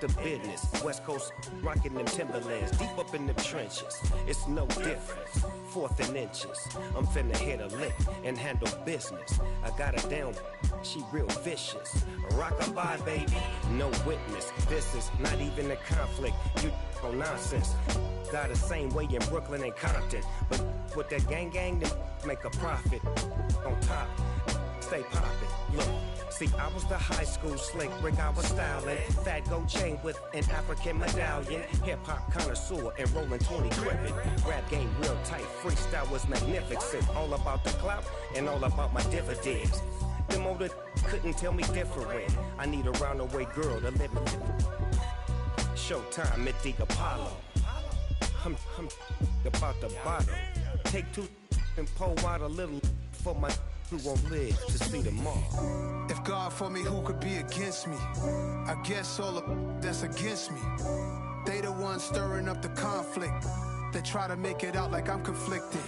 the business. West Coast rocking them Timberlands, deep up in the trenches. It's no difference. 4th and inches. I'm finna hit a lick and handle business. I got her down, she real vicious. Rockabye, baby, no witness. This is not even a conflict. You on nonsense. Got the same way in Brooklyn and Compton, but with that gang, they make a profit. On top, stay poppin'. Look. See, I was the high school slick Rick, I was styling. Fat gold chain with an African medallion. Hip-hop connoisseur and rolling 20 gripping. Rap game real tight, freestyle was magnificent. All about the clout and all about my dividends. Them older couldn't tell me different. I need a roundaway girl to live in. Showtime at the Apollo. I'm about the bottle. Take 2 and pour out a little for my who won't live to see tomorrow. If God for me, who could be against me? I guess all of that's against me. They the ones stirring up the conflict. They try to make it out like I'm conflicted.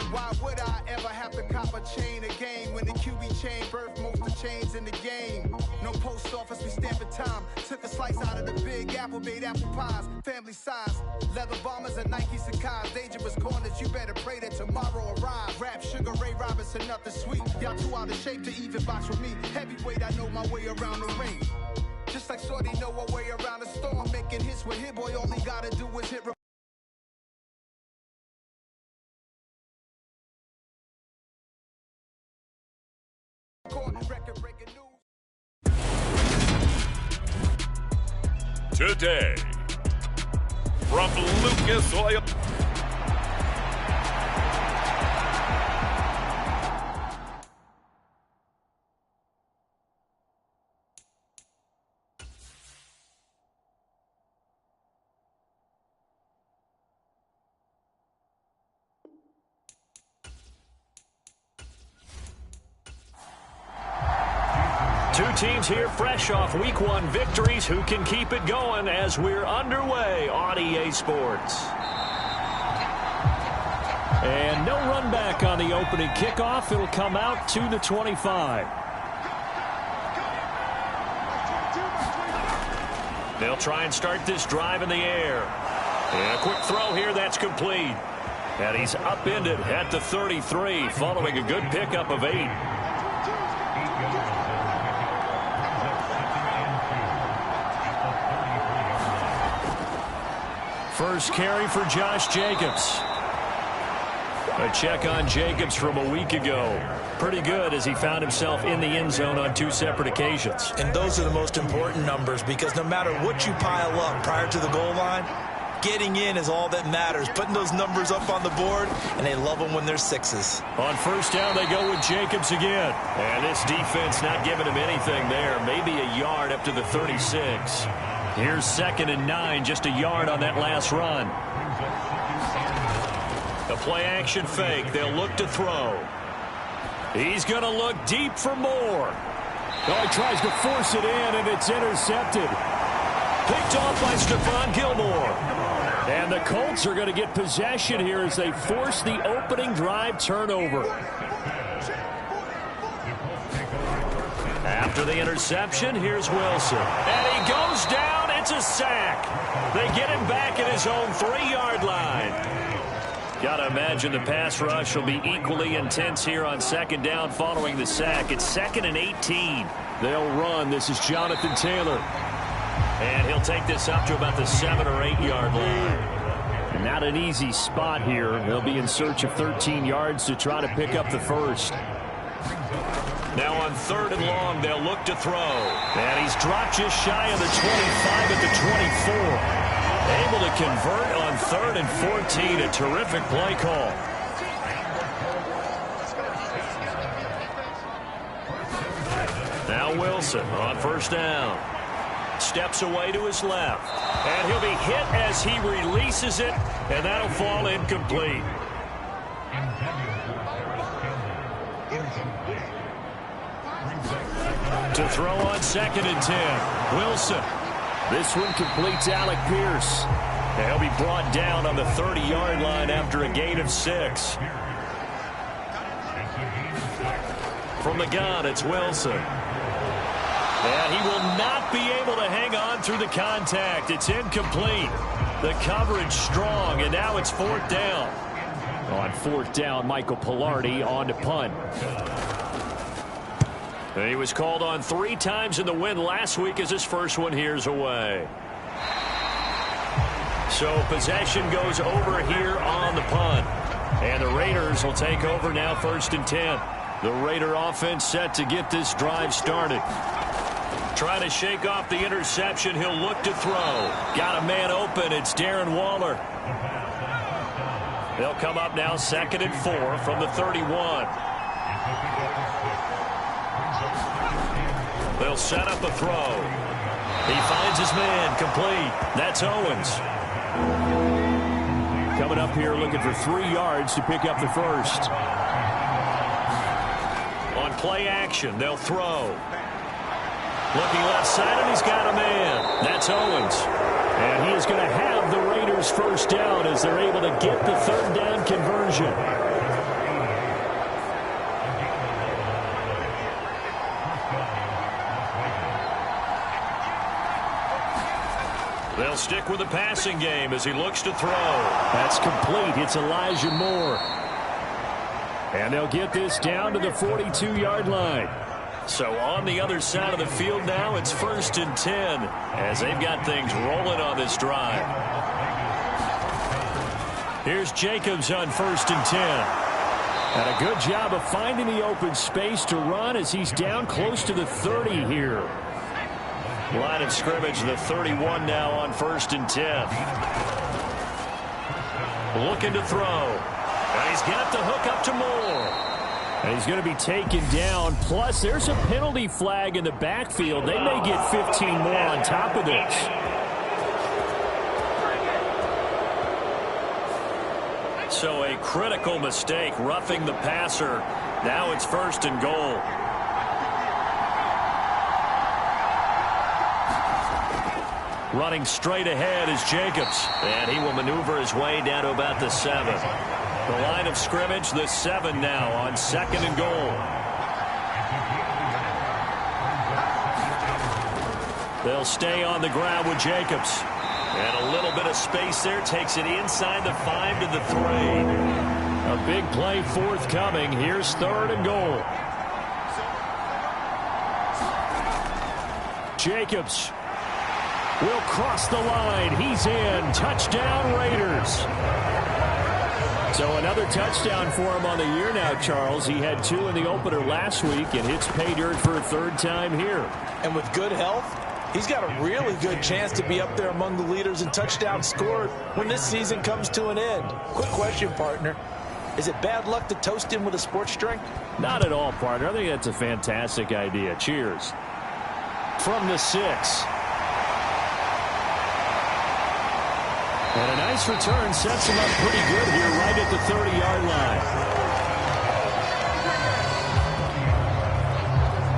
Why would I ever have to cop a chain again when the QB chain birthed most of the chains in the game? No post office, we stamping time. Took a slice out of the big apple, made apple pies. Family size, leather bombers and Nike Sacai's. Dangerous corners, you better pray that tomorrow arrives. Rap, Sugar Ray Robinson, nothing sweet. Y'all too out of shape to even box with me. Heavyweight, I know my way around the ring. Just like Shorty know her way around the storm. Making hits with Hit Boy, all he gotta do is hit. Today, from Lucas Oil. Two teams here fresh off Week 1 victories. Who can keep it going as we're underway on EA Sports? And no run back on the opening kickoff. It'll come out to the 25. They'll try and start this drive in the air. And a quick throw here that's complete. And he's upended at the 33 following a good pickup of 8. First carry for Josh Jacobs. A check on Jacobs from a week ago. Pretty good as he found himself in the end zone on 2 separate occasions. And those are the most important numbers because no matter what you pile up prior to the goal line, getting in is all that matters. Putting those numbers up on the board, and they love them when they're 6s. On first down, they go with Jacobs again. And this defense not giving him anything there. Maybe a yard up to the 36. Here's 2nd and 9, just a yard on that last run. The play action fake. They'll look to throw. He's going to look deep for more. Oh, he tries to force it in, and it's intercepted. Picked off by Stephon Gilmore. And the Colts are going to get possession here as they force the opening drive turnover. After the interception, here's Wilson. And he goes down. It's a sack. They get him back at his own 3-yard line. Got to imagine the pass rush will be equally intense here on 2nd down following the sack. It's 2nd and 18. They'll run. This is Jonathan Taylor. And he'll take this up to about the 7 or 8 yard line. Not an easy spot here. They'll be in search of 13 yards to try to pick up the first. Now on 3rd and long, they'll look to throw. And he's dropped just shy of the 25 at the 24. Able to convert on 3rd and 14. A terrific play call. Now Wilson on first down. Steps away to his left. And he'll be hit as he releases it. And that'll fall incomplete. To throw on 2nd and 10. Wilson. This one completes Alec Pierce. He'll be brought down on the 30-yard line after a gain of 6. From the gun, it's Wilson. And he will not be able to hang on through the contact. It's incomplete. The coverage strong, and now it's 4th down. On 4th down, Michael Pilardi on to punt. He was called on 3 times in the win last week as his first one here's away. So possession goes over here on the punt. And the Raiders will take over now 1st and 10. The Raider offense set to get this drive started. Trying to shake off the interception. He'll look to throw. Got a man open. It's Darren Waller. They'll come up now 2nd and 4 from the 31. They'll set up a throw. He finds his man. Complete. That's Owens. Coming up here looking for 3 yards to pick up the first. On play action, they'll throw. Looking left side, and he's got a man. That's Owens. And he is going to have the Raiders first down as they're able to get the 3rd down conversion. They'll stick with the passing game as he looks to throw. That's complete. It's Elijah Moore. And they'll get this down to the 42-yard line. So on the other side of the field now, it's 1st and 10 as they've got things rolling on this drive. Here's Jacobs on 1st and 10. And a good job of finding the open space to run as he's down close to the 30 here. Line of scrimmage, the 31 now on 1st and 10. Looking to throw. And he's got the hook up to Moore. And he's going to be taken down. Plus, there's a penalty flag in the backfield. They may get 15 more on top of this. So a critical mistake, roughing the passer. Now it's 1st and goal. Running straight ahead is Jacobs. And he will maneuver his way down to about the 7. The line of scrimmage, the 7 now on 2nd and goal. They'll stay on the ground with Jacobs. And a little bit of space there takes it inside the 5 to the 3. A big play forthcoming. Here's 3rd and goal. Jacobs will cross the line. He's in. Touchdown, Raiders. So another touchdown for him on the year now, Charles. He had 2 in the opener last week and hits pay dirt for a 3rd time here. And with good health, he's got a really good chance to be up there among the leaders in touchdowns scored when this season comes to an end. Quick question, partner. Is it bad luck to toast him with a sports drink? Not at all, partner. I think that's a fantastic idea. Cheers. From the 6. And a nice return sets him up pretty good here right at the 30-yard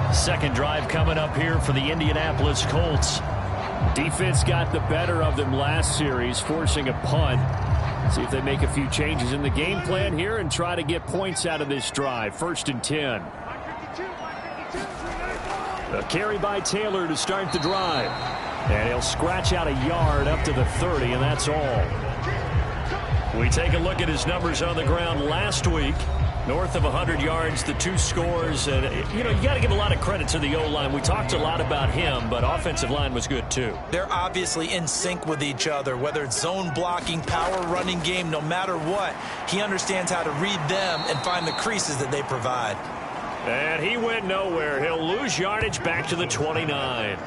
line. Second drive coming up here for the Indianapolis Colts. Defense got the better of them last series, forcing a punt. See if they make a few changes in the game plan here and try to get points out of this drive. 1st and 10. A carry by Taylor to start the drive. And he'll scratch out a yard up to the 30, and that's all. We take a look at his numbers on the ground last week. North of 100 yards, the 2 scores. And, you got to give a lot of credit to the O-line. We talked a lot about him, but offensive line was good, too. They're obviously in sync with each other, whether it's zone blocking, power running game, no matter what. He understands how to read them and find the creases that they provide. And he went nowhere. He'll lose yardage back to the 29.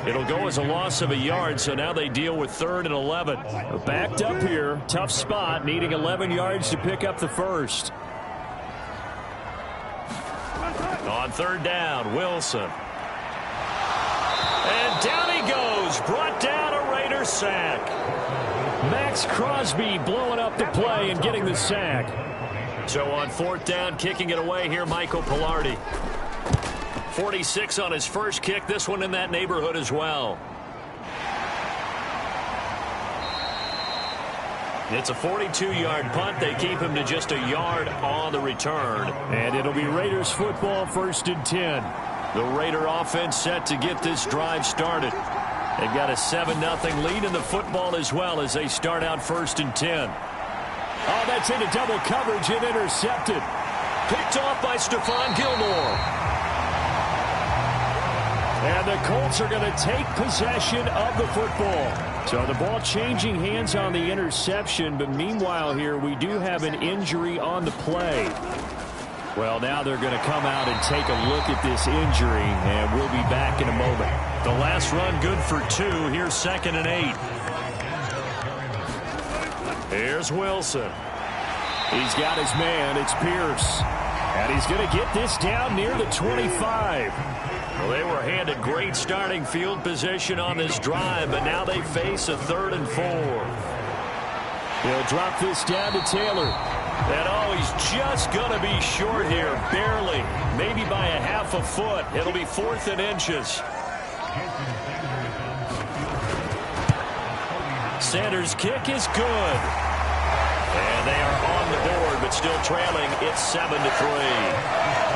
It'll go as a loss of a yard, so now they deal with 3rd and 11. Backed up here, tough spot, needing 11 yards to pick up the first. On 3rd down, Wilson. And down he goes, brought down, a Raider sack. Max Crosby blowing up the play and getting the sack. So on 4th down, kicking it away here, Michael Pilardi. 46 on his first kick, this one in that neighborhood as well. It's a 42-yard punt. They keep him to just a yard on the return. And it'll be Raiders football, 1st and 10. The Raider offense set to get this drive started. They've got a 7-0 lead in the football as well as they start out 1st and 10. Oh, that's into double coverage and intercepted. Picked off by Stephon Gilmore. And the Colts are going to take possession of the football. So the ball changing hands on the interception, but meanwhile here we do have an injury on the play. Well, now they're going to come out and take a look at this injury, and we'll be back in a moment. The last run good for 2. Here's 2nd and 8. Here's Wilson. He's got his man. It's Pierce. And he's going to get this down near the 25. Well, they were handed great starting field position on this drive, but now they face a 3rd and 4. He'll drop this down to Taylor. And oh, he's just going to be short here, barely, maybe by a half a foot. It'll be 4th and inches. Sanders' kick is good. And they are on the board, but still trailing. It's 7-3.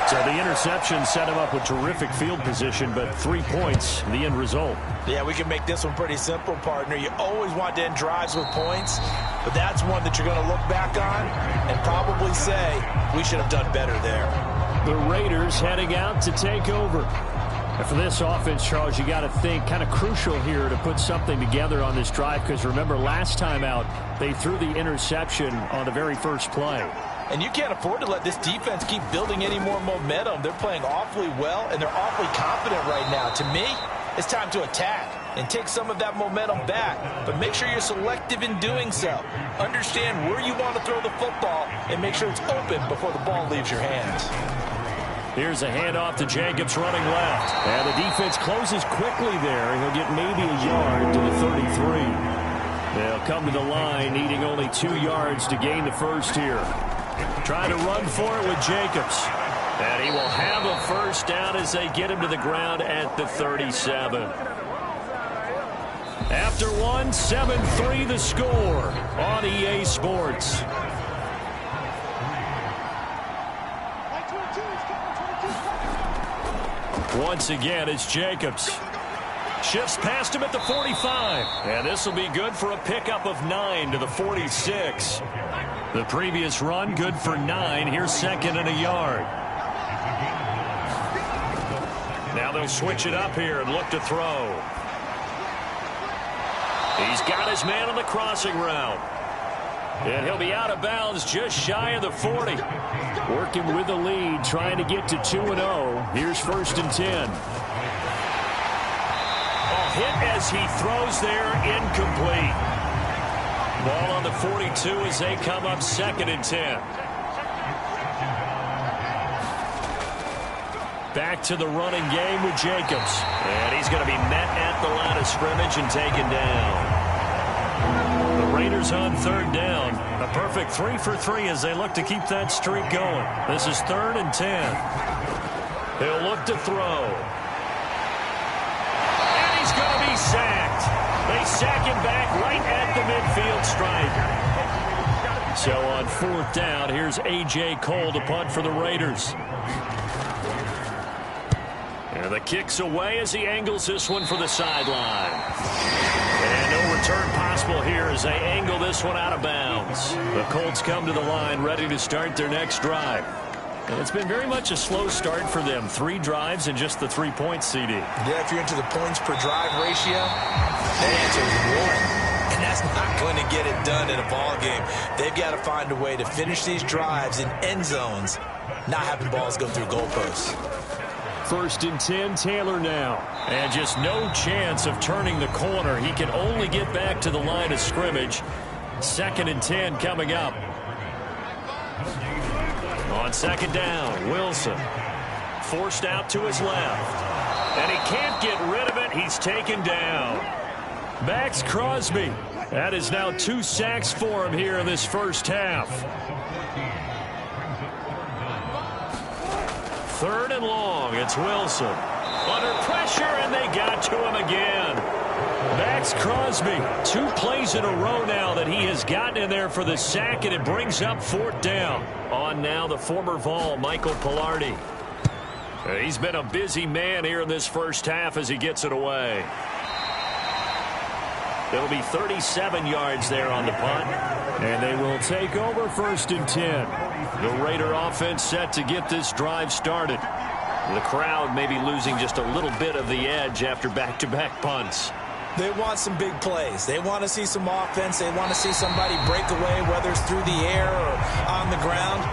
So the interception set him up with terrific field position, but 3 points, the end result. Yeah, we can make this one pretty simple, partner. You always want to end drives with points, but that's one that you're going to look back on and probably say, we should have done better there. The Raiders heading out to take over. And for this offense, Charles, you got to think kind of crucial here to put something together on this drive, because remember last time out, they threw the interception on the very first play. And you can't afford to let this defense keep building any more momentum. They're playing awfully well, and they're awfully confident right now. To me, it's time to attack and take some of that momentum back. But make sure you're selective in doing so. Understand where you want to throw the football and make sure it's open before the ball leaves your hands. Here's a handoff to Jacobs running left. And the defense closes quickly there. He'll get maybe a yard to the 33. They'll come to the line needing only 2 yards to gain the first here. Trying to run for it with Jacobs. And he will have a first down as they get him to the ground at the 37. After one, 7-3 the score on EA Sports. Once again, it's Jacobs. Shifts past him at the 45. And this will be good for a pickup of 9 to the 46. The previous run, good for 9. Here's 2nd and a yard. Now they'll switch it up here and look to throw. He's got his man on the crossing route. And he'll be out of bounds just shy of the 40. Working with the lead, trying to get to 2-0. Here's 1st and 10. Hit as he throws there, incomplete. Ball on the 42 as they come up 2nd and 10. Back to the running game with Jacobs. And he's going to be met at the line of scrimmage and taken down. The Raiders on 3rd down. A perfect 3 for 3 as they look to keep that streak going. This is 3rd and 10. He'll look to throw. Sacked. They sack him back right at the midfield stripe. So on 4th down, here's A.J. Cole to punt for the Raiders. And the kick's away as he angles this one for the sideline. And no return possible here as they angle this one out of bounds. The Colts come to the line ready to start their next drive. And it's been very much a slow start for them. 3 drives and just the 3 points, CD. Yeah, if you're into the points per drive ratio, the answer is 1. And that's not going to get it done in a ball game. They've got to find a way to finish these drives in end zones, not having balls go through goalposts. 1st and 10, Taylor now. And just no chance of turning the corner. He can only get back to the line of scrimmage. 2nd and 10 coming up. On 2nd down, Wilson forced out to his left. And he can't get rid of it. He's taken down. Max Crosby. That is now 2 sacks for him here in this first half. 3rd and long. It's Wilson. Under pressure, and they got to him again. Max Crosby, 2 plays in a row now that he has gotten in there for the sack, and it brings up 4th down. On now, the former Vol, Michael Pilardi. He's been a busy man here in this first half as he gets it away. It'll be 37 yards there on the punt. And they will take over 1st and 10. The Raider offense set to get this drive started. The crowd may be losing just a little bit of the edge after back-to-back punts. They want some big plays. They want to see some offense. They want to see somebody break away, whether it's through the air or on the ground.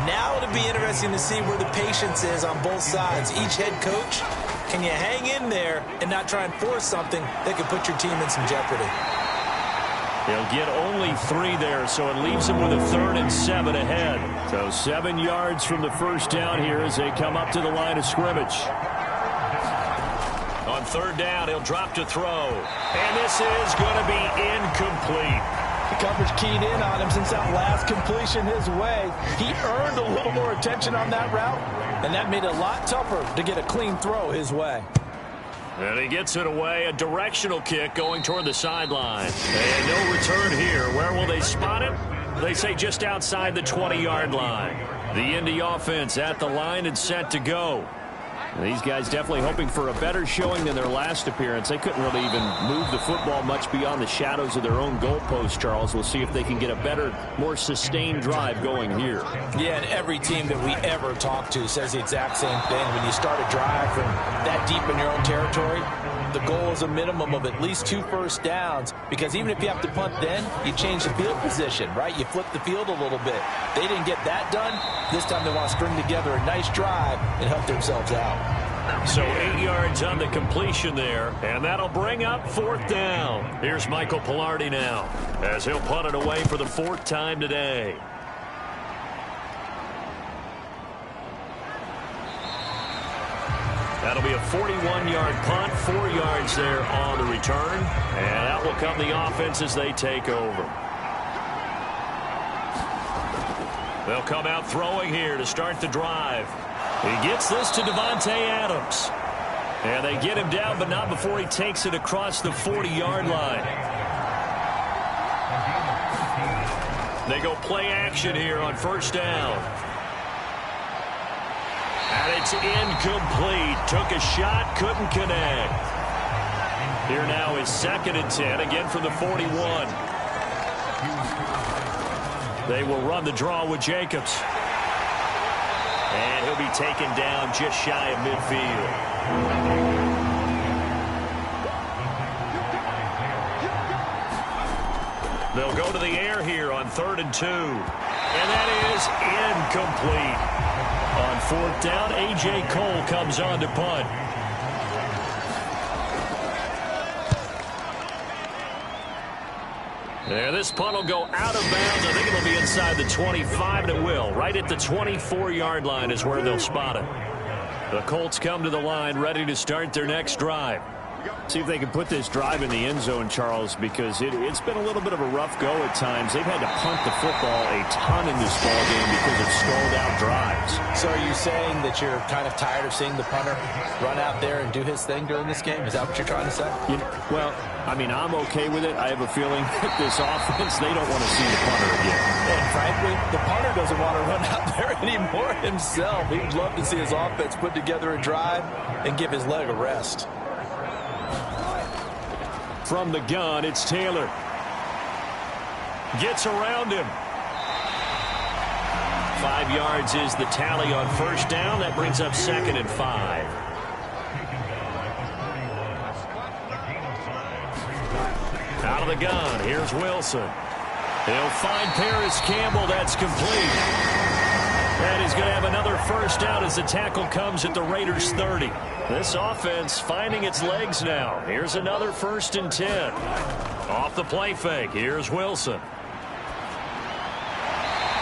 Now it'll be interesting to see where the patience is on both sides. Each head coach, can you hang in there and not try and force something that could put your team in some jeopardy? He'll get only 3 there, so it leaves him with a 3rd and 7 ahead. So 7 yards from the first down here as they come up to the line of scrimmage. On 3rd down, he'll drop to throw. And this is going to be incomplete. The coverage keyed in on him since that last completion his way. He earned a little more attention on that route, and that made it a lot tougher to get a clean throw his way. And he gets it away, a directional kick going toward the sideline. And no return here. Where will they spot it? They say just outside the 20-yard line. The Indy offense at the line and set to go. These guys definitely hoping for a better showing than their last appearance. They couldn't really even move the football much beyond the shadows of their own goalpost, Charles. We'll see if they can get a better, more sustained drive going here. Yeah, and every team that we ever talk to says the exact same thing. When you start a drive from that deep in your own territory, the goal is a minimum of at least 2 first downs, because even if you have to punt then, you change the field position, right? You flip the field a little bit. They didn't get that done. This time they want to string together a nice drive and help themselves out. So 8 yards on the completion there, and that'll bring up 4th down. Here's Michael Pilardi now as he'll punt it away for the 4th time today. That'll be a 41-yard punt, 4 yards there on the return, and that will come the offense as they take over. They'll come out throwing here to start the drive. He gets this to Devontae Adams. And they get him down, but not before he takes it across the 40-yard line. They go play action here on 1st down. And it's incomplete. Took a shot, couldn't connect. Here now is 2nd and 10, again from the 41. They will run the draw with Jacobs. And he'll be taken down just shy of midfield. They'll go to the air here on 3rd and 2. And that is incomplete. On 4th down, A.J. Cole comes on to punt. And this punt will go out of bounds. I think it'll be inside the 25, and it will. Right at the 24-yard line is where they'll spot it. The Colts come to the line, ready to start their next drive. See if they can put this drive in the end zone, Charles, because it's been a little bit of a rough go at times. They've had to punt the football a ton in this ballgame because of stalled-out drives. So are you saying that you're kind of tired of seeing the punter run out there and do his thing during this game? Is that what you're trying to say? Well, I mean, I'm okay with it. I have a feeling that this offense, they don't want to see the punter again. And frankly, the punter doesn't want to run out there anymore himself. He'd love to see his offense put together a drive and give his leg a rest. From the gun, it's Taylor. Gets around him. 5 yards is the tally on 1st down. That brings up 2nd and 5. Out of the gun, here's Wilson. He'll find Paris Campbell. That's complete. And he's going to have another 1st down as the tackle comes at the Raiders' 30. This offense finding its legs now. Here's another 1st and 10. Off the play fake. Here's Wilson.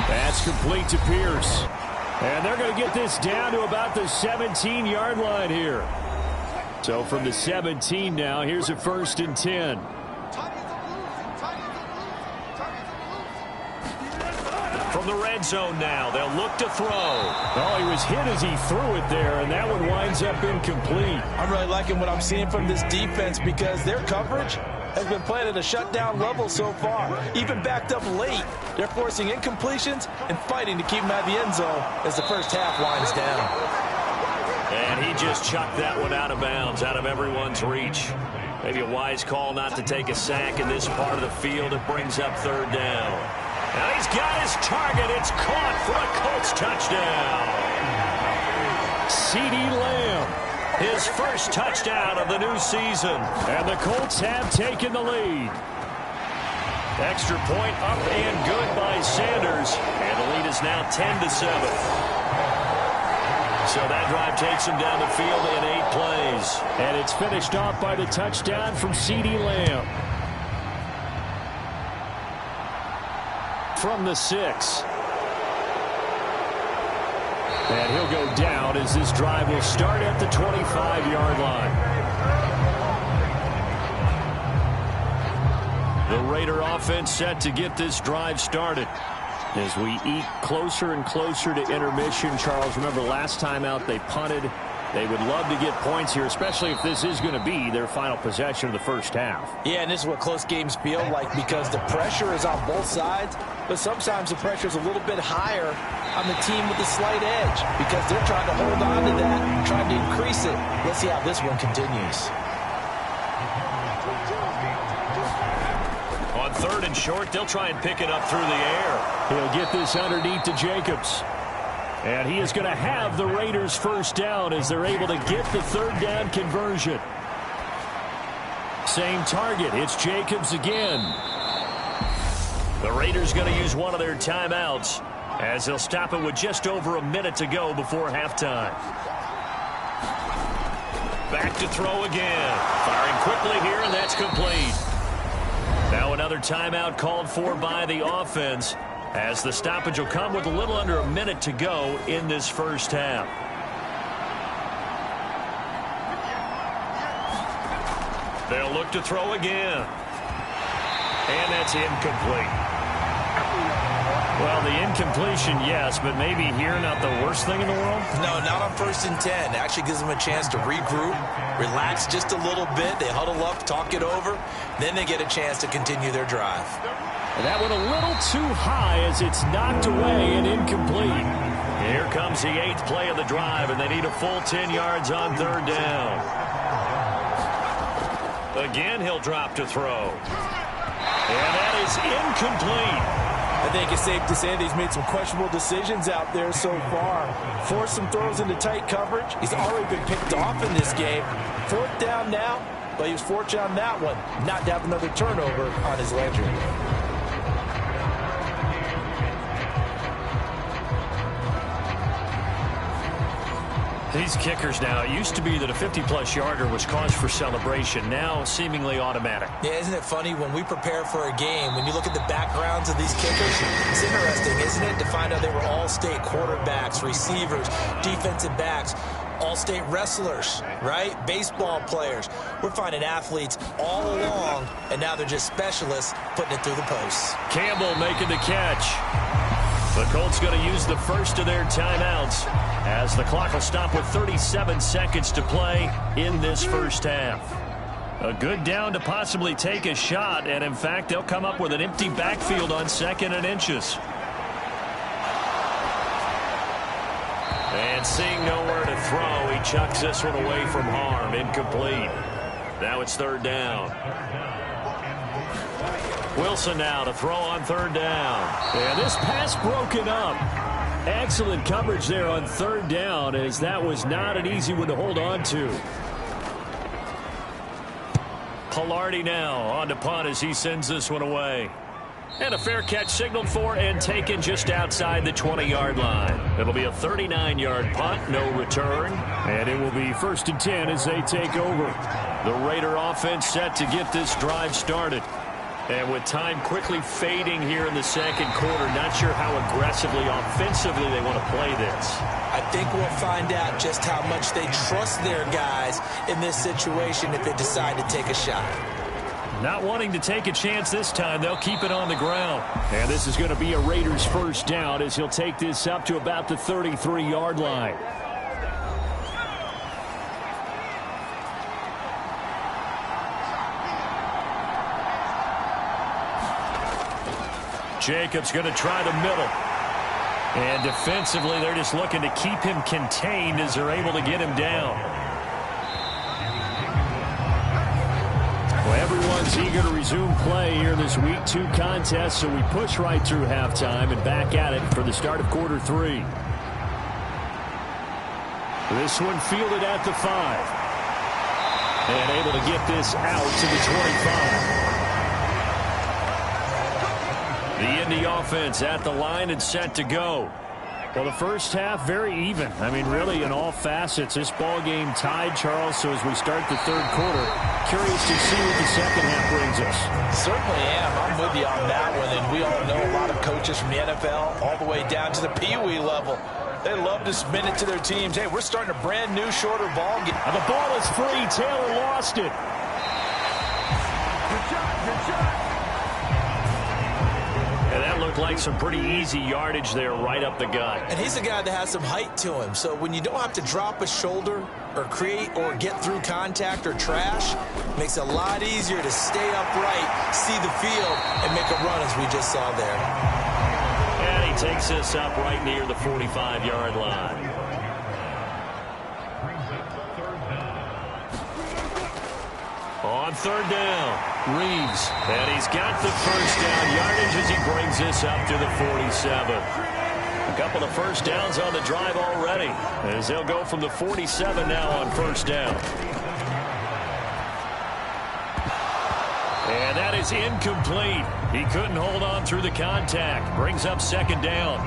That's complete to Pierce. And they're going to get this down to about the 17-yard line here. So from the 17 now, here's a 1st and 10. From the red zone now, they'll look to throw. Oh, he was hit as he threw it there, and that one winds up incomplete. I'm really liking what I'm seeing from this defense because their coverage has been playing at a shutdown level so far. Even backed up late, they're forcing incompletions and fighting to keep them out of the end zone as the first half winds down. And he just chucked that one out of bounds, out of everyone's reach. Maybe a wise call not to take a sack in this part of the field. It brings up third down. Now he's got his target. It's caught for a Colts touchdown. CeeDee Lamb, his first touchdown of the new season. And the Colts have taken the lead. Extra point up and good by Sanders. And the lead is now 10-7. So that drive takes him down the field in 8 plays. And it's finished off by the touchdown from CeeDee Lamb. From the 6. And he'll go down as this drive will start at the 25-yard line. The Raider offense set to get this drive started. As we eat closer and closer to intermission, Charles, remember last time out they punted. They would love to get points here, especially if this is going to be their final possession of the first half. Yeah, and this is what close games feel like because the pressure is on both sides, but sometimes the pressure is a little bit higher on the team with the slight edge because they're trying to hold on to that, trying to increase it. Let's see how this one continues. On third and short, they'll try and pick it up through the air. He'll get this underneath to Jacobs. And he is going to have the Raiders first down as they're able to get the third down conversion. Same target. It's Jacobs again. The Raiders going to use one of their timeouts as they'll stop it with just over a minute to go before halftime. Back to throw again. Firing quickly here, and that's complete. Now another timeout called for by the offense, as the stoppage will come with a little under a minute to go in this first half. They'll look to throw again. And that's incomplete. Well, the incompletion, yes, but maybe here not the worst thing in the world? No, not on 1st and 10. It actually gives them a chance to regroup, relax just a little bit. They huddle up, talk it over. Then they get a chance to continue their drive. And that went a little too high as it's knocked away and incomplete. Here comes the 8th play of the drive, and they need a full 10 yards on third down. Again, he'll drop to throw. And that is incomplete. I think it's safe to say that he's made some questionable decisions out there so far. Forced some throws into tight coverage. He's already been picked off in this game. 4th down now, but he was fortunate on that one not to have another turnover on his ledger. These kickers now, it used to be that a 50-plus yarder was cause for celebration. Now, seemingly automatic. Yeah, isn't it funny when we prepare for a game, when you look at the backgrounds of these kickers, it's interesting, isn't it, to find out they were all-state quarterbacks, receivers, defensive backs, all-state wrestlers, right? Baseball players. We're finding athletes all along, and now they're just specialists putting it through the posts. Campbell making the catch. The Colts going to use the first of their timeouts as the clock will stop with 37 seconds to play in this first half. A good down to possibly take a shot, and in fact, they'll come up with an empty backfield on 2nd and inches. And seeing nowhere to throw, he chucks this one away from harm. Incomplete. Now it's third down. Wilson now to throw on third down. And this pass broken up. Excellent coverage there on third down, as that was not an easy one to hold on to. Pilardi now on to punt as he sends this one away. And a fair catch signaled for and taken just outside the 20-yard line. It'll be a 39-yard punt, no return. And it will be 1st and 10 as they take over. The Raider offense set to get this drive started. And with time quickly fading here in the second quarter, not sure how aggressively, offensively they want to play this. I think we'll find out just how much they trust their guys in this situation if they decide to take a shot. Not wanting to take a chance this time, they'll keep it on the ground. And this is going to be a Raiders first down as he'll take this up to about the 33-yard line. Jacobs going to try the middle. And defensively, they're just looking to keep him contained as they're able to get him down. Well, everyone's eager to resume play here in this Week 2 contest, so we push right through halftime and back at it for the start of quarter 3. This one fielded at the 5. And able to get this out to the 25. The Indy offense at the line and set to go. Well, the first half, very even. I mean, really, in all facets, this ball game tied, Charles. So as we start the third quarter, curious to see what the second half brings us. Certainly am. I'm with you on that one. And we all know a lot of coaches from the NFL all the way down to the Pee-wee level. They love to spin it to their teams. Hey, we're starting a brand new, shorter ball game. And the ball is free. Taylor lost it. Good shot. And that looked like some pretty easy yardage there right up the gut. And he's a guy that has some height to him. So when you don't have to drop a shoulder or create or get through contact or trash, makes it a lot easier to stay upright, see the field, and make a run as we just saw there. And he takes this up right near the 45-yard line. On third down, Reeves. And he's got the first down yardage as he brings this up to the 47. A couple of first downs on the drive already, as they'll go from the 47 now on first down. And that is incomplete. He couldn't hold on through the contact. Brings up second down.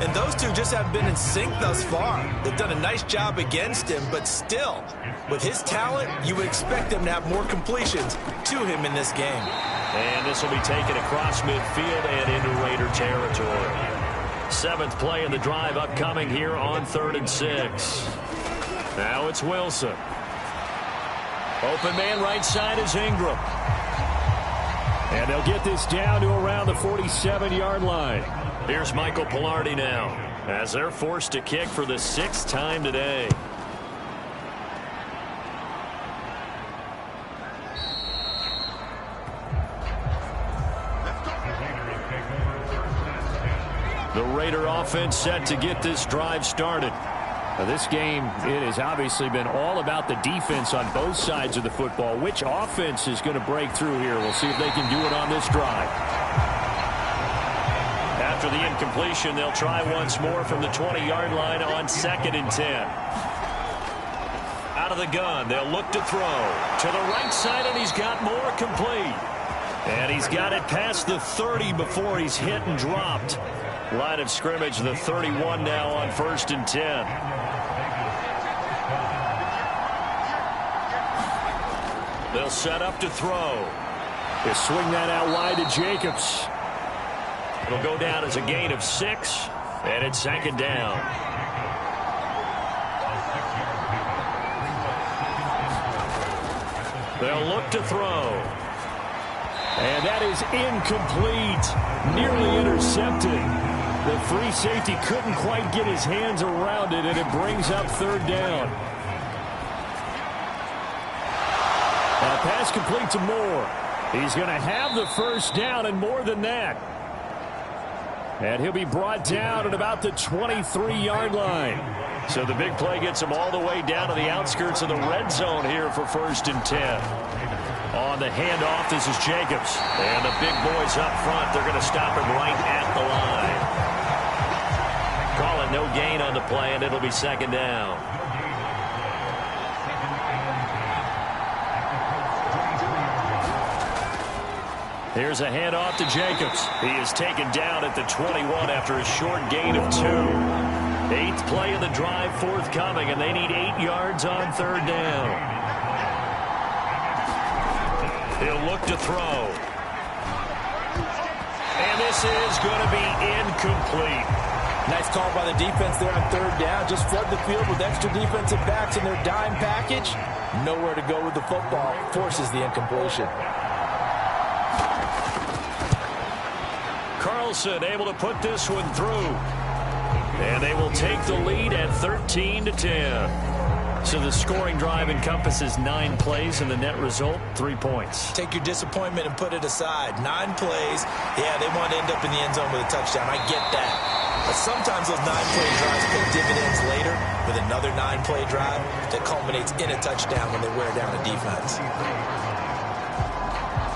And those two just haven't been in sync thus far. They've done a nice job against him, but still, with his talent, you would expect them to have more completions to him in this game. And this will be taken across midfield and into Raider territory. 7th play in the drive upcoming here on 3rd and 6. Now it's Wilson. Open man right side is Ingram. And they'll get this down to around the 47-yard line. Here's Michael Pilardi now, as they're forced to kick for the 6th time today. The Raider offense set to get this drive started. Now, this game, it has obviously been all about the defense on both sides of the football. Which offense is going to break through here? We'll see if they can do it on this drive. After the incompletion, they'll try once more from the 20-yard line on 2nd and 10. Out of the gun, they'll look to throw. To the right side, and he's got more complete. And he's got it past the 30 before he's hit and dropped. Line of scrimmage, the 31 now on 1st and 10. They'll set up to throw. They swing that out wide to Jacobs. It'll go down as a gain of 6, and it's 2nd down. They'll look to throw. And that is incomplete. Nearly intercepted. The free safety couldn't quite get his hands around it, and it brings up 3rd down. Pass complete to Moore. He's going to have the first down and more than that. And he'll be brought down at about the 23-yard line. So the big play gets him all the way down to the outskirts of the red zone here for 1st and 10. On the handoff, this is Jacobs. And the big boys up front, they're going to stop him right at the line. Call it no gain on the play, and it'll be 2nd down. Here's a handoff to Jacobs. He is taken down at the 21 after a short gain of 2. 8th play of the drive forthcoming, and they need 8 yards on 3rd down. He'll look to throw. And this is going to be incomplete. Nice call by the defense there on 3rd down. Just flood the field with extra defensive backs in their dime package. Nowhere to go with the football. Forces the incompletion. Wilson able to put this one through. And they will take the lead at 13-10. So the scoring drive encompasses 9 plays, and the net result, 3 points. Take your disappointment and put it aside. 9 plays. Yeah, they want to end up in the end zone with a touchdown. I get that. But sometimes those 9-play drives pay dividends later with another 9-play drive that culminates in a touchdown when they wear down a defense.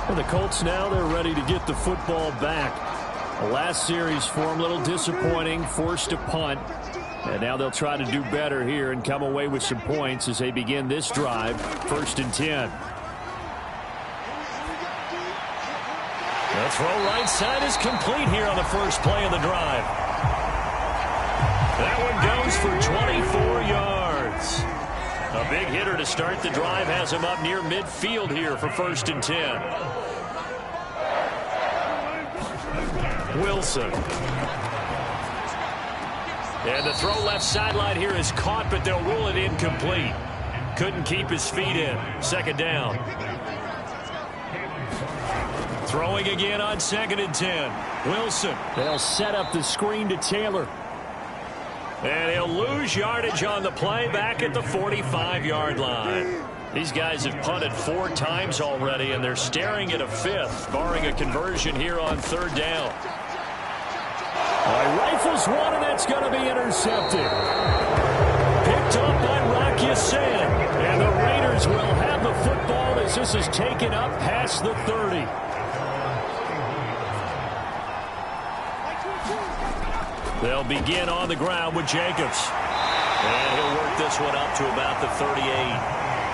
Well, the Colts now, they're ready to get the football back. The last series for them, a little disappointing, forced a punt. And now they'll try to do better here and come away with some points as they begin this drive, 1st and 10. The throw right side is complete here on the first play of the drive. That one goes for 24 yards. A big hitter to start the drive has him up near midfield here for 1st and 10. Wilson. And the throw left sideline here is caught, but they'll rule it incomplete. Couldn't keep his feet in. 2nd down. Throwing again on 2nd and 10. Wilson. They'll set up the screen to Taylor. And he'll lose yardage on the play back at the 45-yard line. These guys have punted 4 times already, and they're staring at a 5th, barring a conversion here on 3rd down. Rifles one, and that's going to be intercepted. Picked up by Rocky Sin. And the Raiders will have the football as this is taken up past the 30. They'll begin on the ground with Jacobs. And he'll work this one up to about the 38.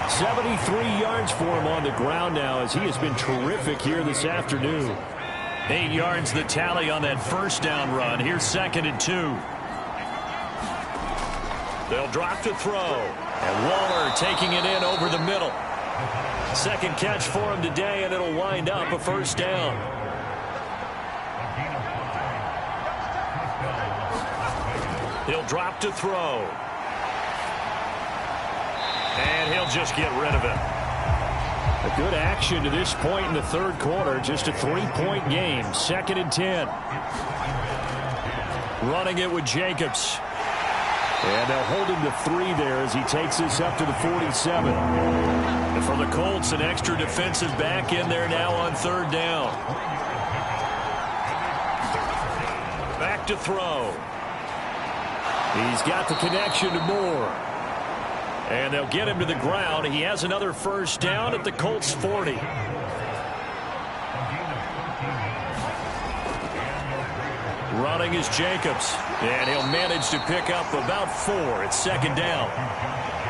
73 yards for him on the ground now as he has been terrific here this afternoon. 8 yards the tally on that 1st down run. Here's 2nd and 2. They'll drop to throw. And Waller taking it in over the middle. 2nd catch for him today, and it'll wind up a 1st down. He'll drop to throw. And he'll just get rid of it. A good action to this point in the 3rd quarter. Just a 3-point game. 2nd and 10. Running it with Jacobs. And they'll hold him to 3 there as he takes this up to the 47. And for the Colts, an extra defensive back in there now on 3rd down. Back to throw. He's got the connection to Moore. And they'll get him to the ground. He has another 1st down at the Colts 40. Running is Jacobs. And he'll manage to pick up about 4. It's 2nd down.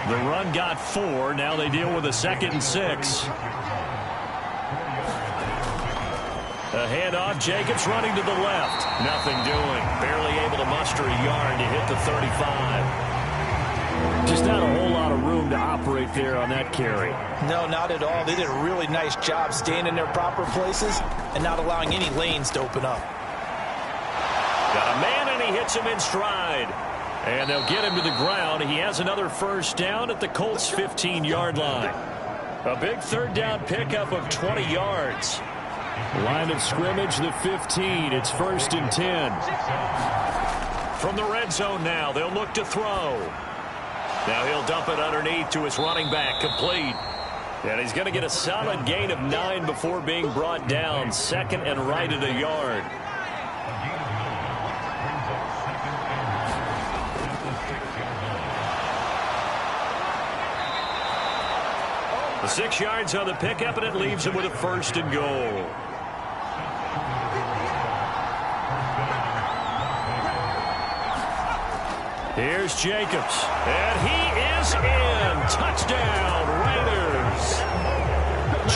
The run got 4. Now they deal with a 2nd and 6. A handoff. Jacobs running to the left. Nothing doing. Barely able to muster a yard to hit the 35. Just not a whole lot of room to operate there on that carry. No, not at all. They did a really nice job staying in their proper places and not allowing any lanes to open up. Got a man, and he hits him in stride. And they'll get him to the ground. He has another 1st down at the Colts 15-yard line. A big 3rd down pickup of 20 yards. Line of scrimmage, the 15. It's 1st and 10. From the red zone now, they'll look to throw. Now he'll dump it underneath to his running back, complete. And he's going to get a solid gain of 9 before being brought down. 2nd and right at a yard. The 6 yards on the pickup, and it leaves him with a 1st and goal. Here's Jacobs, and he is in. Touchdown, Raiders.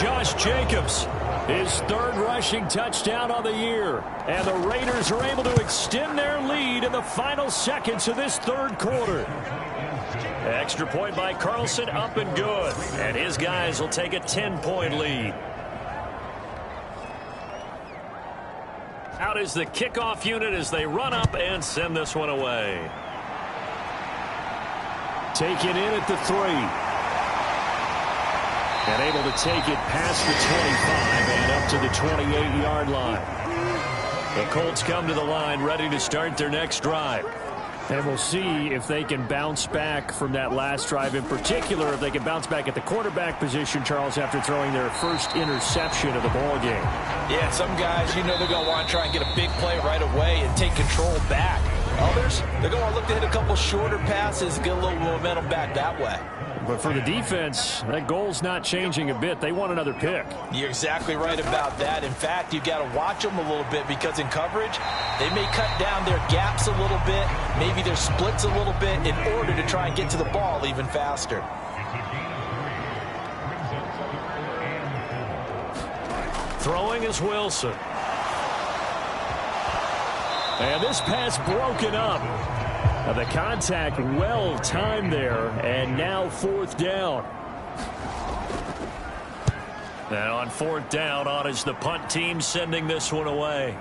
Josh Jacobs, his 3rd rushing touchdown on the year. And the Raiders are able to extend their lead in the final seconds of this 3rd quarter. Extra point by Carlson, up and good. And his guys will take a 10-point lead. Out is the kickoff unit as they run up and send this one away. Taken in at the 3. And able to take it past the 25 and up to the 28-yard line. The Colts come to the line ready to start their next drive. And we'll see if they can bounce back from that last drive. In particular, if they can bounce back at the quarterback position, Charles, after throwing their first interception of the ball game. Yeah, some guys, they're going to want to try and get a big play right away and take control back. Others, they're going to look to hit a couple shorter passes, get a little momentum back that way. But for the defense, that goal's not changing a bit. They want another pick. You're exactly right about that. In fact, you've got to watch them a little bit because in coverage, they may cut down their gaps a little bit, maybe their splits a little bit in order to try and get to the ball even faster. Throwing is Wilson. And this pass broken up. The contact well timed there, and now fourth down. And on fourth down, on is the punt team sending this one away.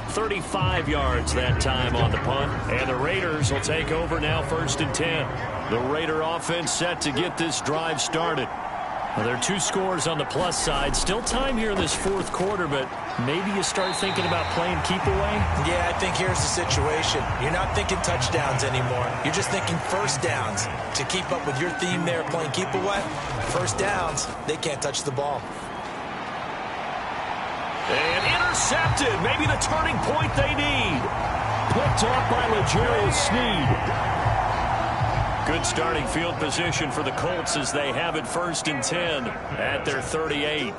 35 yards that time on the punt, and the Raiders will take over now, 1st and 10. The Raider offense set to get this drive started. Well, there are 2 scores on the plus side. Still time here in this fourth quarter, but maybe you start thinking about playing keep away? Yeah, I think here's the situation. You're not thinking touchdowns anymore. You're just thinking first downs. To keep up with your theme there, playing keep away, first downs, they can't touch the ball. And intercepted. Maybe the turning point they need. Picked off by L'Jarius Sneed. Good starting field position for the Colts as they have it 1st and 10 at their 38.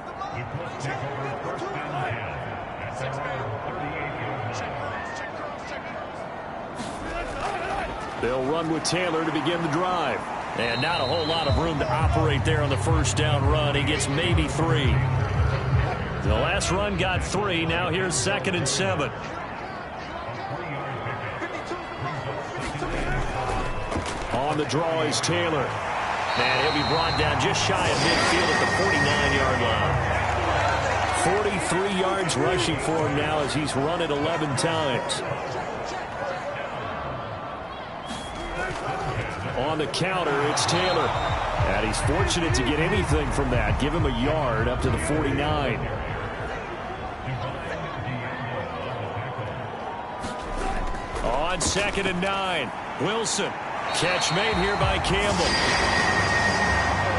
They'll run with Taylor to begin the drive. And not a whole lot of room to operate there on the first down run. He gets maybe 3. The last run got 3. Now here's 2nd and 7. On the draw is Taylor. And he'll be brought down just shy of midfield at the 49-yard line. 43 yards rushing for him now as he's run it 11 times. On the counter, it's Taylor. And he's fortunate to get anything from that. Give him a yard up to the 49. On 2nd and 9, Wilson. Catch made here by Campbell.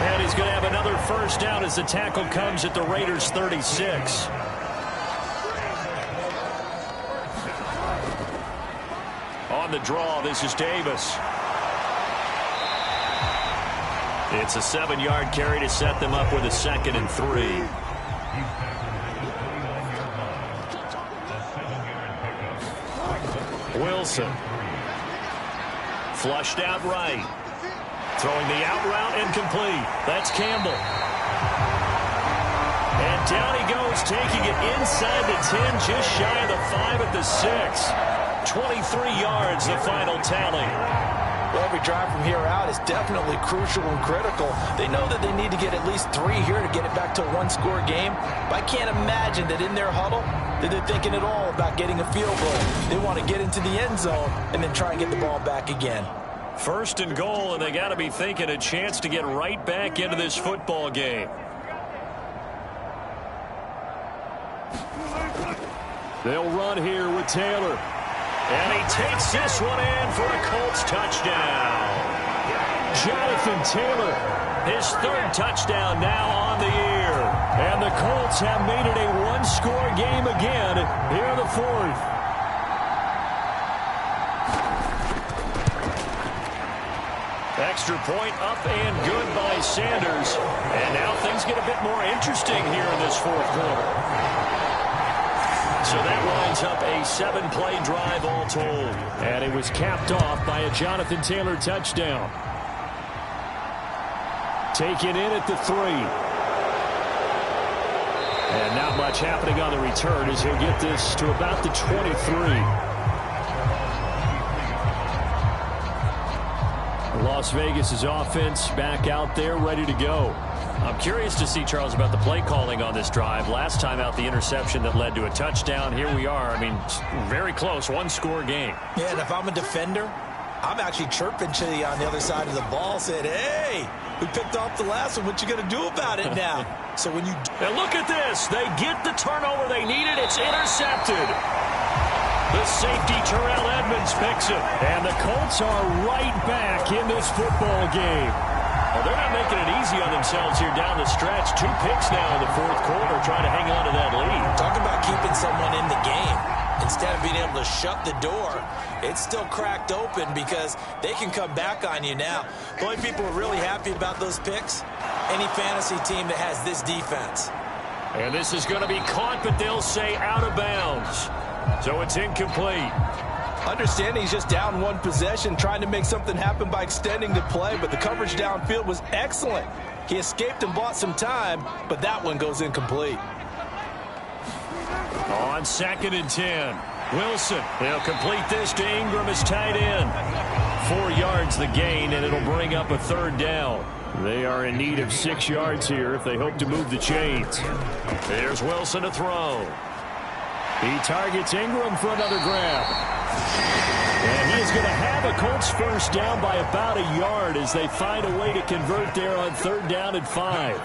And he's going to have another first down as the tackle comes at the Raiders' 36. On the draw, this is Davis. It's a 7-yard carry to set them up with a 2nd and 3. Wilson. Flushed out right. Throwing the out route incomplete. That's Campbell. And down he goes, taking it inside the 10, just shy of the 5 at the 6. 23 yards, the final tally. Well, every drive from here out is definitely crucial and critical. They know that they need to get at least 3 here to get it back to a 1-score game. But I can't imagine that in their huddle that they're thinking at all about getting a field goal. They want to get into the end zone and then try and get the ball back again. 1st and goal, and they got to be thinking a chance to get right back into this football game. They'll run here with Taylor. And he takes this one in for a Colts touchdown. Jonathan Taylor, his 3rd touchdown now on the year. And the Colts have made it a 1-score game again here in the 4th. Extra point up and good by Sanders. And now things get a bit more interesting here in this 4th quarter. So that winds up a 7-play drive all told. And it was capped off by a Jonathan Taylor touchdown. Taken in at the 3. And not much happening on the return as he'll get this to about the 23. Las Vegas' offense back out there ready to go. I'm curious to see, Charles, about the play calling on this drive. Last time out, the interception that led to a touchdown. Here we are. I mean, very close, 1-score game. Yeah, and if I'm a defender, I'm actually chirping to you on the other side of the ball, saying, hey, we picked off the last one. What you going to do about it now? So when you... And look at this. They get the turnover they needed. It's intercepted. The safety, Terrell Edmonds, picks it. And the Colts are right back in this football game. Well, they're not making it easy on themselves here down the stretch. 2 picks now in the fourth quarter, trying to hang on to that lead. Talk about keeping someone in the game. Instead of being able to shut the door, it's still cracked open because they can come back on you now. The only people who are really happy about those picks, any fantasy team that has this defense. And this is going to be caught, but they'll say out of bounds. So it's incomplete. Understanding he's just down 1 possession, trying to make something happen by extending the play, but the coverage downfield was excellent. He escaped and bought some time, but that one goes incomplete. On 2nd and 10, Wilson. He'll complete this to Ingram as tight end. 4 yards the gain, and it'll bring up a 3rd down. They are in need of 6 yards here if they hope to move the chains. Here's Wilson to throw. He targets Ingram for another grab. And he is going to have a Colts first down by about a yard as they find a way to convert there on 3rd down and 5.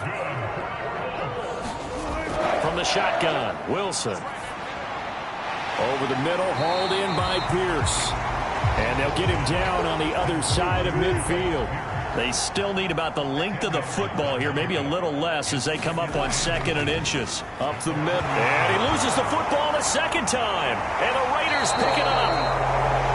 From the shotgun, Wilson. Over the middle, hauled in by Pierce. And they'll get him down on the other side of midfield. They still need about the length of the football here, maybe a little less as they come up on 2nd and inches. Up the middle. And he loses the football a second time. And the Raiders pick it up.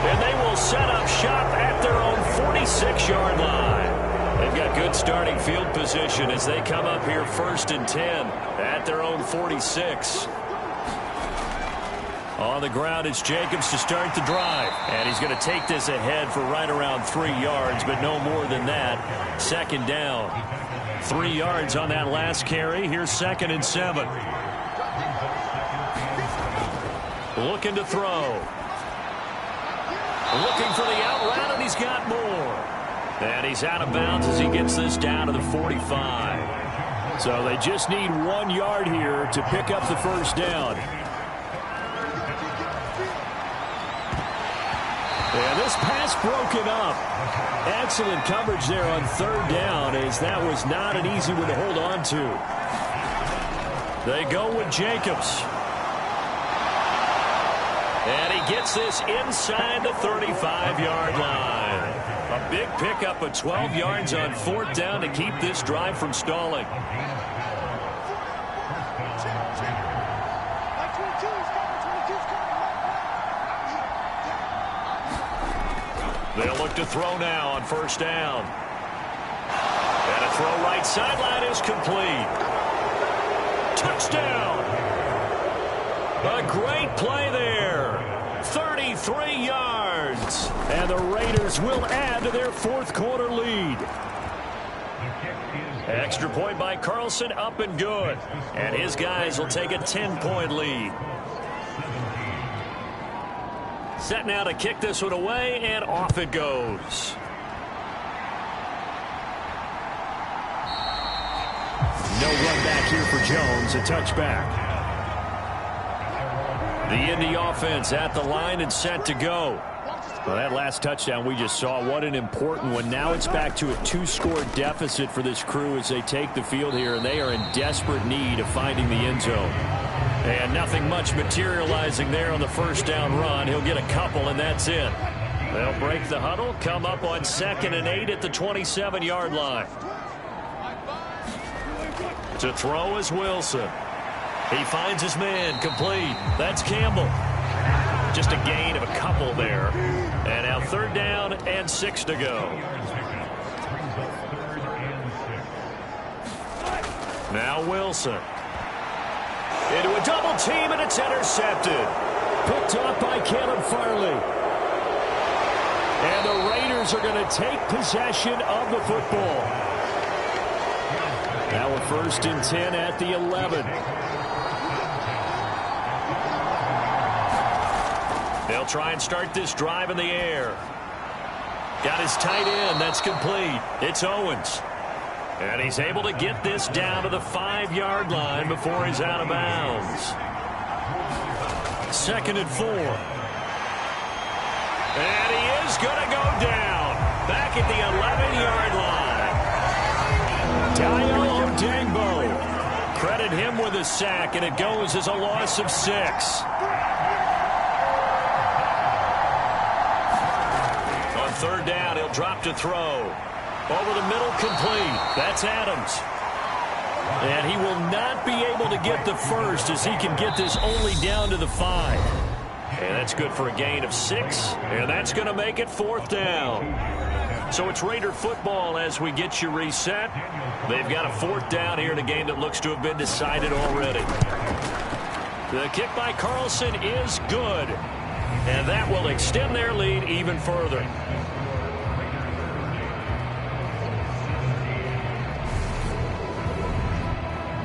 And they will set up shop at their own 46-yard line. They've got good starting field position as they come up here 1st and 10 at their own 46. On the ground, it's Jacobs to start the drive. And he's going to take this ahead for right around 3 yards, but no more than that. 2nd down. 3 yards on that last carry. Here's 2nd and 7. Looking to throw. Looking for the out route, and he's got more. And he's out of bounds as he gets this down to the 45. So they just need 1 yard here to pick up the first down. And this pass broken up. Excellent coverage there on 3rd down as that was not an easy one to hold on to. They go with Jacobs. And he gets this inside the 35-yard line. A big pickup of 12 yards on 4th down to keep this drive from stalling. They'll look to throw now on 1st down. And a throw right sideline is complete. Touchdown! A great play there. 33 yards. And the Raiders will add to their 4th quarter lead. Extra point by Carlson, up and good. And his guys will take a 10-point lead. Set now to kick this one away, and off it goes. No run back here for Jones, a touchback. The Indy offense at the line and set to go. Well, that last touchdown we just saw, what an important one. Now it's back to a 2-score deficit for this crew as they take the field here, and they are in desperate need of finding the end zone. And nothing much materializing there on the 1st down run. He'll get a couple, and that's it. They'll break the huddle, come up on 2nd and 8 at the 27-yard line. To throw is Wilson. He finds his man, complete. That's Campbell. Just a gain of a couple there. And now 3rd down and 6 to go. Now Wilson. Into a double team, and it's intercepted. Picked up by Caleb Farley. And the Raiders are going to take possession of the football. Now a 1st and 10 at the 11. They'll try and start this drive in the air. Got his tight end. That's complete. It's Owens. And he's able to get this down to the 5-yard line before he's out of bounds. 2nd and 4. And he is is going to go down. Back at the 11-yard line. Dayo Odengbo. Credit him with a sack, and it goes as a loss of 6. On third down, he'll drop to throw. Over the middle, complete. That's Adams. And he will not be able to get the first as he can get this only down to the 5. And that's good for a gain of 6. And that's going to make it 4th down. So it's Raider football as we get you reset. They've got a 4th down here in a game that looks to have been decided already. The kick by Carlson is good. And that will extend their lead even further.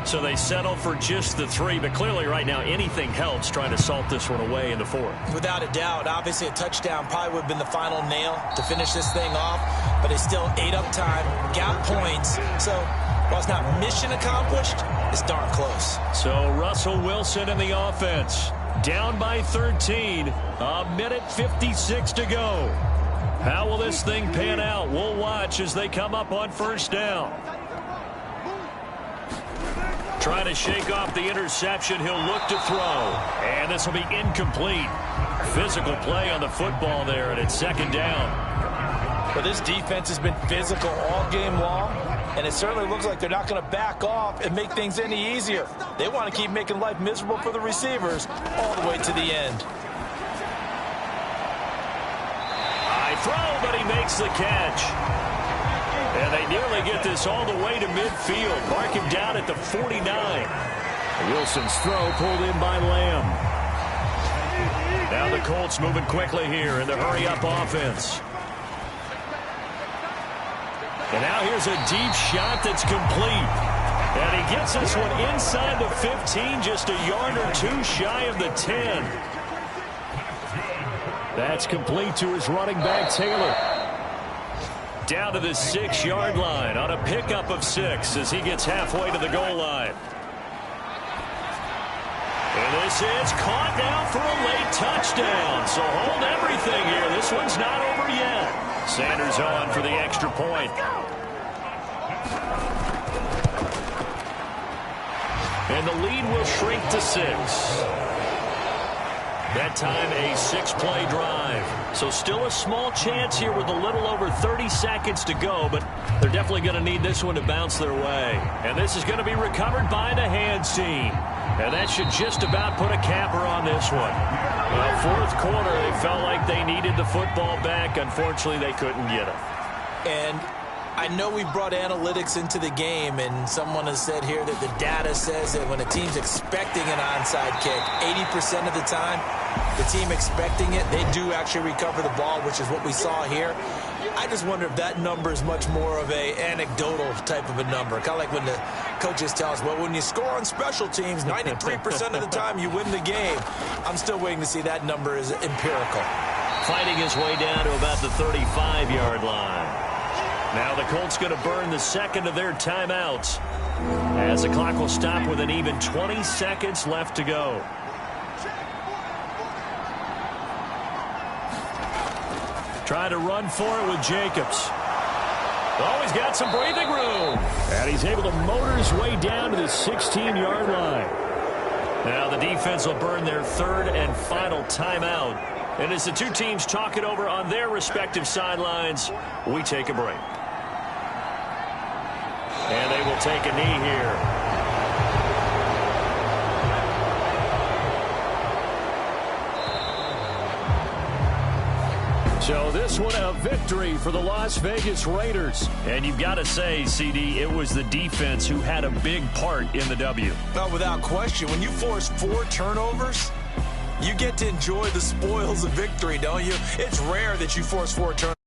So they settle for just the 3, but clearly right now anything helps trying to salt this one away in the 4th. Without a doubt, obviously a touchdown probably would have been the final nail to finish this thing off, but it's still ate up time, got points. So while it's not mission accomplished, it's darn close. So Russell Wilson in the offense, down by 13, a minute 56 to go. How will this thing pan out? We'll watch as they come up on first down. Trying to shake off the interception. He'll look to throw. And this will be incomplete. Physical play on the football there, and it's second down. But this defense has been physical all game long, and it certainly looks like they're not going to back off and make things any easier. They want to keep making life miserable for the receivers all the way to the end. High throw, but he makes the catch. And they nearly get this all the way to midfield. Mark him down at the 49. Wilson's throw pulled in by Lamb. Now the Colts moving quickly here in the hurry-up offense. And now here's a deep shot that's complete. And he gets this one inside the 15, just a yard or 2 shy of the 10. That's complete to his running back, Taylor. Down to the 6-yard line on a pickup of 6 as he gets halfway to the goal line. And this is caught now for a late touchdown. So hold everything here. This one's not over yet. Sanders on for the extra point. And the lead will shrink to 6. That time a 6-play drive. So still a small chance here with a little over 30 seconds to go, but they're definitely going to need this one to bounce their way. And this is going to be recovered by the hands team. And that should just about put a capper on this one. Well, 4th quarter, they felt like they needed the football back. Unfortunately, they couldn't get it. And I know we brought analytics into the game, and someone has said here that the data says that when a team's expecting an onside kick, 80% of the time, the team expecting it, they do actually recover the ball, which is what we saw here. I just wonder if that number is much more of a anecdotal type of a number. Kind of like when the coaches tell us, well, when you score on special teams, 93% of the time you win the game. I'm still waiting to see that number is empirical. Fighting his way down to about the 35-yard line. Now the Colts going to burn the second of their timeouts as the clock will stop with an even 20 seconds left to go. Try to run for it with Jacobs. Oh, he's got some breathing room. And he's able to motor his way down to the 16-yard line. Now the defense will burn their 3rd and final timeout. And as the two teams talk it over on their respective sidelines, we take a break. And they will take a knee here. So this one a victory for the Las Vegas Raiders. And you've got to say, CD, it was the defense who had a big part in the W. Well, without question, when you force 4 turnovers, you get to enjoy the spoils of victory, don't you? It's rare that you force 4 turnovers.